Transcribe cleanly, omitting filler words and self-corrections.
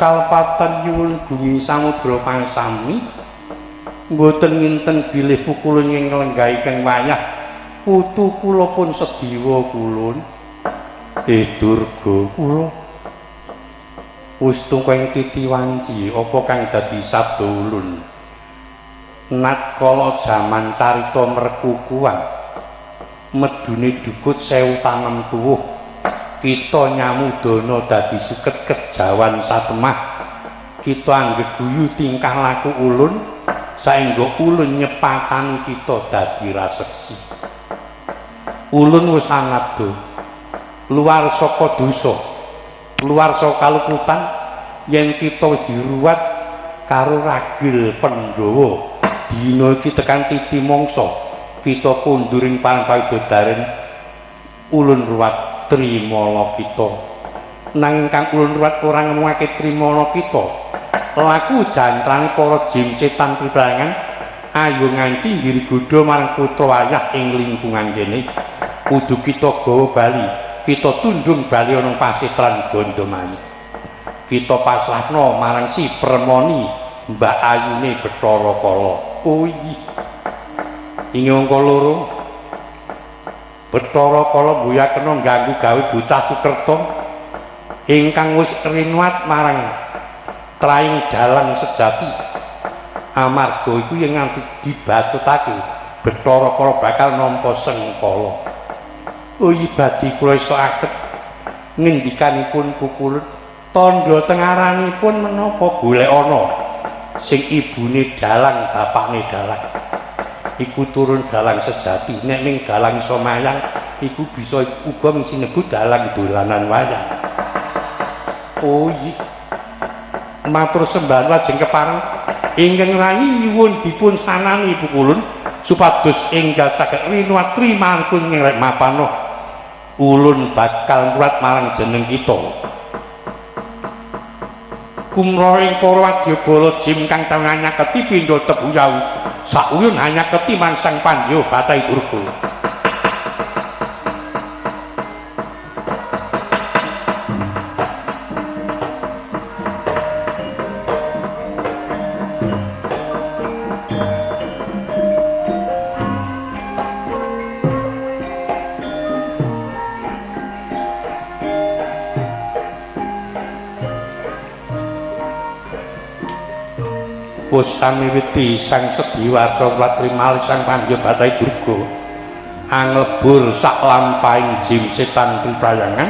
kalpatan nyuwun bumi samudra pangsami mboten nginten bilih pukulun ing lenggahi kang wayah putu kula pun sediwa kulun Durga kula wis tungkeng titi wanci apa kang dadi sabda ulun nat kala jaman carita merkukuan medune dukut sewu tanem tuwuh kita nyamudana dadi suket kejawan satemah kita anggeguyu tingkah laku ulun saengga ulun nyepatani kita dadi raseksi ulun wis angabdo luar saka dosa luar saka kaluputan yen kita wis diruwat karo ragil Pandhawa dina iki tekan titi mangsa kita kunduring panpawidodaren ulun ruwat trimala kita nanging kang ulun ruwat ora ngemungake trimala kita laku jantrane para jin setan pirangan ayo nganti ngirigoda marang putra wayah ing lingkungan kene kudu kita gawa bali kita tundung bali ana pasetran Gandamani kita pasrahna marang si Permoni Mbak Ayune Bathara Kala oh iki ing angka loro Bathara Kala mbuya kena ngganggu gawe bocah Sukerta ingkang wis rinuat marang traing dalang sejati amarga iku yen nganti dibacutake Bathara Kala bakal nampa sengkala oh ibadi kula iso aget ngendikanipun pukulun tandha tengaranipun menapa golek ana sing ibune dalang bapakne dalang iku turun dalang sejati nek ning dalang iso mayang iku bisa uga mesti nebu dalang dolanan wayang oh iya matur sembah lajeng kepareng ingkang rayi nyuwun dipun sanani pukulun supados enggal saged rinuat trimangkun ngrek mapano ulun bakal ngurat marang jeneng kita kumra ing para wadyabala jim kang sanyaketi pindha tebuyau sauyun hanya keti mangsang Pandya Bathai Durga wis samiwiti sang Sediwaca Watrimal sang Pandya Bathai Durga anglebur sak lampahing jim setan priprayangan